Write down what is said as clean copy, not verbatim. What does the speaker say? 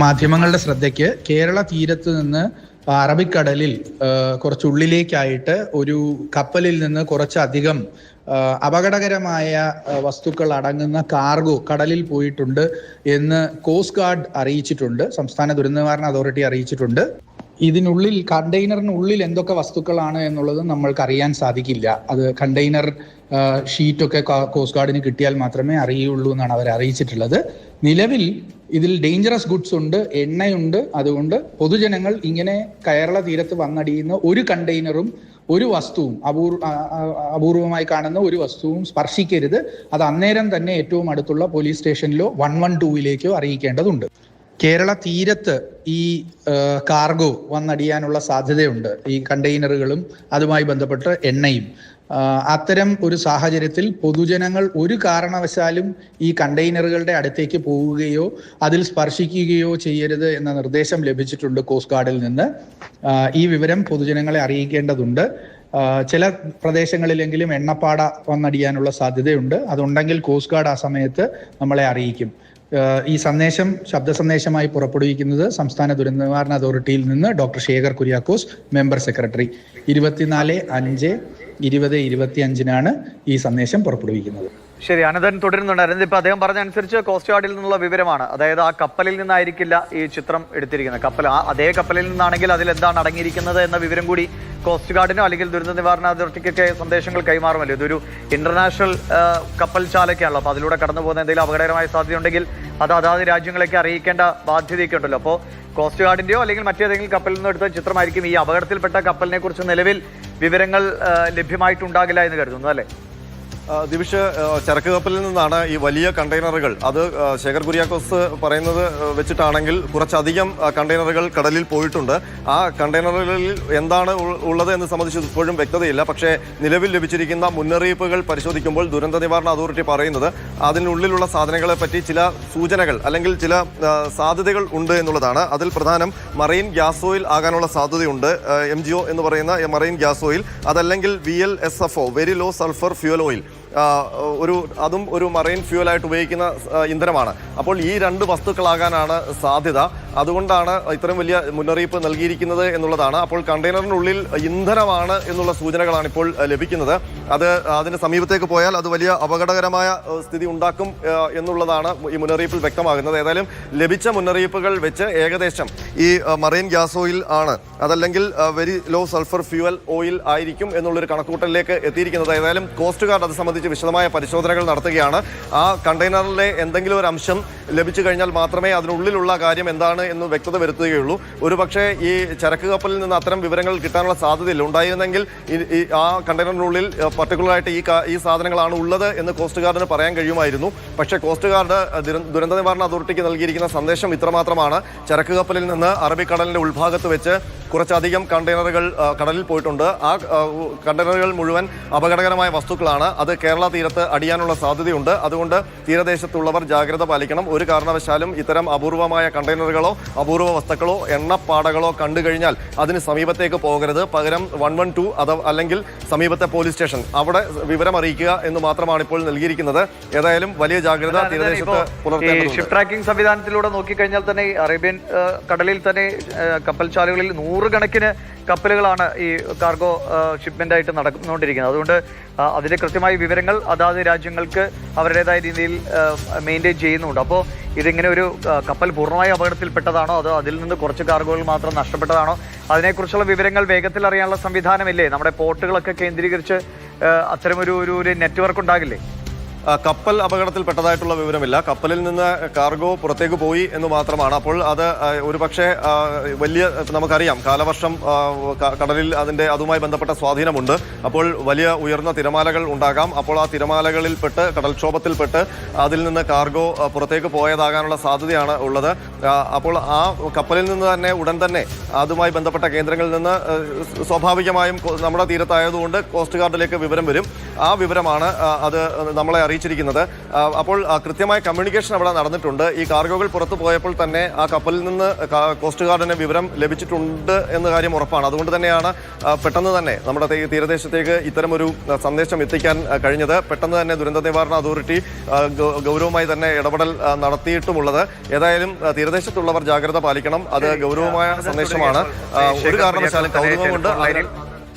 മാധ്യമങ്ങളുടെ ശ്രദ്ധയ്ക്ക് കേരള തീരത്ത് നിന്ന് അറബിക്കടലിൽ കുറച്ചുള്ളിലേക്കായിട്ട് ഒരു കപ്പലിൽ നിന്ന് കുറച്ചധികം അപകടകരമായ വസ്തുക്കൾ അടങ്ങുന്ന കാർഗോ കടലിൽ പോയിട്ടുണ്ട് എന്ന് കോസ്റ്റ് ഗാർഡ് അറിയിച്ചിട്ടുണ്ട്. സംസ്ഥാന ദുരന്ത നിവാരണ അതോറിറ്റി അറിയിച്ചിട്ടുണ്ട്. ഇതിനുള്ളിൽ കണ്ടെയ്നറിനുള്ളിൽ എന്തൊക്കെ വസ്തുക്കളാണ് എന്നുള്ളത് നമ്മൾക്ക് അറിയാൻ സാധിക്കില്ല. അത് കണ്ടെയ്നർ ഷീറ്റൊക്കെ കോസ്റ്റ് ഗാർഡിന് കിട്ടിയാൽ മാത്രമേ അറിയുള്ളൂ എന്നാണ് അവർ അറിയിച്ചിട്ടുള്ളത്. നിലവിൽ ഇതിൽ ഡേഞ്ചറസ് ഗുഡ്സ് ഉണ്ട്, എണ്ണയുണ്ട്. അതുകൊണ്ട് പൊതുജനങ്ങൾ ഇങ്ങനെ കേരള തീരത്ത് വന്നടിയുന്ന ഒരു കണ്ടെയ്നറും ഒരു വസ്തുവും അപൂർവമായി കാണുന്ന ഒരു വസ്തുവും സ്പർശിക്കരുത്. അത് അന്നേരം തന്നെ ഏറ്റവും അടുത്തുള്ള പോലീസ് സ്റ്റേഷനിലോ 112 അറിയിക്കേണ്ടതുണ്ട്. കേരള തീരത്ത് ഈ കാർഗോ വന്നടിയാനുള്ള സാധ്യതയുണ്ട്. ഈ കണ്ടെയ്നറുകളും അതുമായി ബന്ധപ്പെട്ട് എണ്ണയും. അത്തരം ഒരു സാഹചര്യത്തിൽ പൊതുജനങ്ങൾ ഒരു കാരണവശാലും ഈ കണ്ടെയ്നറുകളുടെ അടുത്തേക്ക് പോവുകയോ അതിൽ സ്പർശിക്കുകയോ ചെയ്യരുത് എന്ന നിർദ്ദേശം ലഭിച്ചിട്ടുണ്ട് കോസ്റ്റ് ഗാർഡിൽ നിന്ന്. ഈ വിവരം പൊതുജനങ്ങളെ അറിയിക്കേണ്ടതുണ്ട്. ചില പ്രദേശങ്ങളിലെങ്കിലും എണ്ണപ്പാട വന്നടിയാനുള്ള സാധ്യതയുണ്ട്. അതുണ്ടെങ്കിൽ കോസ്റ്റ് ഗാർഡ് ആ സമയത്ത് നമ്മളെ അറിയിക്കും. ഈ സന്ദേശം ശബ്ദ സന്ദേശമായി പുറപ്പെടുവിക്കുന്നത് സംസ്ഥാന ദുരന്ത നിവാരണ അതോറിറ്റിയിൽ നിന്ന് doctor Shekhar Kuriakose, member secretary. 24/5/2025 ഈ സന്ദേശം പുറപ്പെടുവിക്കുന്നത്. ശരി, അനന്തൻ തുടരുന്നുണ്ടായിരുന്നു. ഇപ്പൊ അദ്ദേഹം പറഞ്ഞ അനുസരിച്ച് കോസ്റ്റ് ഗാർഡിൽ നിന്നുള്ള വിവരമാണ്. അതായത് ആ കപ്പലിൽ നിന്നായിരിക്കില്ല ഈ ചിത്രം എടുത്തിരിക്കുന്നത്. അതേ കപ്പലിൽ നിന്നാണെങ്കിൽ അതിൽ എന്താണ് അടങ്ങിയിരിക്കുന്നത് എന്ന വിവരം കൂടി കോസ്റ്റ് ഗാർഡിനോ അല്ലെങ്കിൽ ദുരന്ത നിവാരണ അതോറിറ്റിക്കൊക്കെ സന്ദേശങ്ങൾ കൈമാറുമല്ലോ. ഇതൊരു ഇന്റർനാഷണൽ കപ്പൽ ചാലൊക്കെയാണല്ലോ. അപ്പോൾ അതിലൂടെ കടന്നു പോകുന്ന എന്തെങ്കിലും അപകടകരമായ സാധ്യത ഉണ്ടെങ്കിൽ അത് അതാത് രാജ്യങ്ങളൊക്കെ അറിയിക്കേണ്ട ബാധ്യതയൊക്കെ ഉണ്ടല്ലോ. അപ്പോൾ കോസ്റ്റ് ഗാർഡിന്റെയോ അല്ലെങ്കിൽ മറ്റേതെങ്കിലും കപ്പലിൽ നിന്ന് എടുത്ത ചിത്രമായിരിക്കും. ഈ അപകടത്തിൽപ്പെട്ട കപ്പലിനെ കുറിച്ച് നിലവിൽ വിവരങ്ങൾ ലഭ്യമായിട്ടുണ്ടാകില്ല എന്ന് കരുതുന്നു, അല്ലേ? ദിവിഷ്, ചരക്ക് കപ്പലിൽ നിന്നാണ് ഈ വലിയ കണ്ടെയ്നറുകൾ, അത് ശേഖർ കുര്യാക്കോസ് പറയുന്നത് വെച്ചിട്ടാണെങ്കിൽ കുറച്ചധികം കണ്ടെയ്നറുകൾ കടലിൽ പോയിട്ടുണ്ട്. ആ കണ്ടെയ്നറുകളിൽ എന്താണ് ഉള്ളത് എന്ന് സംബന്ധിച്ച് ഇപ്പോഴും വ്യക്തതയില്ല. പക്ഷേ നിലവിൽ ലഭിച്ചിരിക്കുന്ന മുന്നറിയിപ്പുകൾ പരിശോധിക്കുമ്പോൾ ദുരന്ത നിവാരണ അതോറിറ്റി പറയുന്നത് അതിനുള്ളിലുള്ള സാധനങ്ങളെ പറ്റി ചില സൂചനകൾ അല്ലെങ്കിൽ ചില സാധ്യതകൾ ഉണ്ട് എന്നുള്ളതാണ്. അതിൽ പ്രധാനം മറൈൻ ഗ്യാസ് ഓയിൽ ആകാനുള്ള സാധ്യതയുണ്ട്. MGO എന്ന് പറയുന്ന മറൈൻ ഗ്യാസ് ഓയിൽ, അതല്ലെങ്കിൽ VLSFO, very low sulphur fuel oil, അതും ഒരു മറൈൻ ഫ്യൂവലായിട്ട് ഉപയോഗിക്കുന്ന ഇന്ധനമാണ്. അപ്പോൾ ഈ രണ്ട് വസ്തുക്കളാകാനാണ് സാധ്യത. അതുകൊണ്ടാണ് ഇത്രയും വലിയ മുന്നറിയിപ്പ് നൽകിയിരിക്കുന്നത് എന്നുള്ളതാണ്. അപ്പോൾ കണ്ടെയ്നറിനുള്ളിൽ ഇന്ധനമാണ് എന്നുള്ള സൂചനകളാണ് ഇപ്പോൾ ലഭിക്കുന്നത്. അതിന് സമീപത്തേക്ക് പോയാൽ അത് വലിയ അപകടകരമായ സ്ഥിതി ഉണ്ടാക്കും എന്നുള്ളതാണ് ഈ മുന്നറിയിപ്പിൽ വ്യക്തമാകുന്നത്. ഏതായാലും ലഭിച്ച മുന്നറിയിപ്പുകൾ വെച്ച് ഏകദേശം ഈ മറൈൻ ഗ്യാസ് ഓയിൽ ആണ്, അതല്ലെങ്കിൽ very low sulphur fuel oil ആയിരിക്കും എന്നുള്ളൊരു കണക്കൂട്ടലിലേക്ക് എത്തിയിരിക്കുന്നത്. ഏതായാലും കോസ്റ്റ് ഗാർഡ് അത് സംബന്ധിച്ച് വിശദമായ പരിശോധനകൾ നടത്തുകയാണ്. ആ കണ്ടെയ്നറിലെ എന്തെങ്കിലും ഒരു അംശം ലഭിച്ചു കഴിഞ്ഞാൽ മാത്രമേ അതിനുള്ളിലുള്ള കാര്യം എന്താണ് എന്ന് വ്യക്തത വരുത്തുകയുള്ളൂ. ഒരുപക്ഷെ ഈ ചരക്ക് കപ്പലിൽ നിന്ന് അത്തരം വിവരങ്ങൾ കിട്ടാനുള്ള സാധ്യതയില്ല. ഉണ്ടായിരുന്നെങ്കിൽ ആ കണ്ടെയ്നറിനുള്ളിൽ പർട്ടിക്കുലറായിട്ട് ഈ സാധനങ്ങളാണ് ഉള്ളത് എന്ന് കോസ്റ്റ് ഗാർഡിന് പറയാൻ കഴിയുമായിരുന്നു. പക്ഷേ കോസ്റ്റ് ഗാർഡ് ദുരന്ത നിവാരണ അതോറിറ്റിക്ക് നൽകിയിരിക്കുന്ന സന്ദേശം ഇത്രമാത്രമാണ്: ചരക്ക് കപ്പലിൽ നിന്ന് അറബിക്കടലിന്റെ ഉൾഭാഗത്ത് വെച്ച് കുറച്ചധികം കണ്ടെയ്നറുകൾ കടലിൽ പോയിട്ടുണ്ട്. ആ കണ്ടെയ്നറുകൾ മുഴുവൻ അപകടകരമായ വസ്തുക്കളാണ്. അത് കേരള തീരത്ത് അടിയാനുള്ള സാധ്യതയുണ്ട്. അതുകൊണ്ട് തീരദേശത്തുള്ളവർ ജാഗ്രത പാലിക്കണം. ഒരു കാരണവശാലും ഇത്തരം അപൂർവമായ കണ്ടെയ്നറുകളോ അപൂർവ വസ്തുക്കളോ എണ്ണപ്പാടകളോ കണ്ടു കഴിഞ്ഞാൽ അതിന് സമീപത്തേക്ക് പോകരുത്. പകരം 112 അല്ലെങ്കിൽ സമീപത്തെ പോലീസ് സ്റ്റേഷൻ, അവിടെ വിവരം അറിയിക്കുക എന്ന് മാത്രമാണ് ഇപ്പോൾ നൽകിയിരിക്കുന്നത്. ഏതായാലും വലിയ ജാഗ്രത തീരദേശത്ത് പുലർത്തേണ്ടതുണ്ട്. ഷിപ്പ് ട്രാക്കിംഗ് സംവിധാനത്തിലൂടെ നോക്കിക്കഴിഞ്ഞാൽ തന്നെ അറേബ്യൻ കടലിൽ തന്നെ കപ്പൽ ചാലുകളിൽ നൂറുകണക്കിന് കപ്പലുകളാണ് ഈ കാർഗോ ഷിപ്മെന്റ് ആയിട്ട് നടന്നുകൊണ്ടിരിക്കുന്നത്. അതുകൊണ്ട് അതിന്റെ കൃത്യമായ വിവരങ്ങൾ അതാത് രാജ്യങ്ങൾക്ക് അവരുടേതായ രീതിയിൽ മെയിൻറ്റെയിൻ ചെയ്യുന്നുണ്ട്. അപ്പോൾ ഇതിങ്ങനെ ഒരു കപ്പൽ പൂർണ്ണമായി അപകടത്തിൽപ്പെട്ടതാണോ അതോ അതിൽ നിന്ന് കുറച്ച് കാർഗോകൾ മാത്രം നഷ്ടപ്പെട്ടതാണോ, അതിനെക്കുറിച്ചുള്ള വിവരങ്ങൾ വേഗത്തിൽ അറിയാനുള്ള സംവിധാനമില്ലേ? നമ്മുടെ പോർട്ടുകളൊക്കെ കേന്ദ്രീകരിച്ച് അത്തരമൊരു നെറ്റ്വർക്ക് ഉണ്ടാകില്ലേ? കപ്പൽ അപകടത്തിൽപ്പെട്ടതായിട്ടുള്ള വിവരമില്ല. കപ്പലിൽ നിന്ന് കാർഗോ പുറത്തേക്ക് പോയി എന്ന് മാത്രമാണ്. അപ്പോൾ അത് ഒരുപക്ഷെ വലിയ, നമുക്കറിയാം കാലവർഷം കടലിൽ അതുമായി ബന്ധപ്പെട്ട സ്വാധീനമുണ്ട്. അപ്പോൾ വലിയ ഉയർന്ന തിരമാലകൾ ഉണ്ടാകാം. അപ്പോൾ ആ തിരമാലകളിൽപ്പെട്ട് കടൽക്ഷോഭത്തിൽപ്പെട്ട് അതിൽ നിന്ന് കാർഗോ പുറത്തേക്ക് പോയതാകാനുള്ള സാധ്യതയാണ് ഉള്ളത്. അപ്പോൾ ആ കപ്പലിൽ നിന്ന് തന്നെ ഉടൻ തന്നെ അതുമായി ബന്ധപ്പെട്ട കേന്ദ്രങ്ങളിൽ നിന്ന് സ്വാഭാവികമായും നമ്മുടെ തീരത്തായതുകൊണ്ട് കോസ്റ്റ് ഗാർഡിലേക്ക് വിവരം വരും. ആ വിവരമാണ് അത് നമ്മളെ അറിയിച്ചിരിക്കുന്നത്. അപ്പോൾ കൃത്യമായ കമ്മ്യൂണിക്കേഷൻ അവിടെ നടന്നിട്ടുണ്ട്. ഈ കാർഗോകൾ പുറത്തു പോയപ്പോൾ തന്നെ ആ കപ്പലിൽ നിന്ന് കോസ്റ്റ് ഗാർഡിന് വിവരം ലഭിച്ചിട്ടുണ്ട് എന്ന കാര്യം ഉറപ്പാണ്. അതുകൊണ്ട് തന്നെയാണ് പെട്ടെന്ന് തന്നെ നമ്മുടെ തീരദേശത്തേക്ക് ഇത്തരമൊരു സന്ദേശം എത്തിക്കാൻ കഴിഞ്ഞത്. പെട്ടെന്ന് തന്നെ ദുരന്ത നിവാരണ അതോറിറ്റി ഗൗരവമായി തന്നെ ഇടപെടൽ നടത്തിയിട്ടുമുള്ളത്. ഏതായാലും തീരദേശത്തുള്ളവർ ജാഗ്രത പാലിക്കണം. അത് ഗൗരവമായ സന്ദേശമാണ്. ഒരു കാരണവശാലും കൗതുകം കൊണ്ട്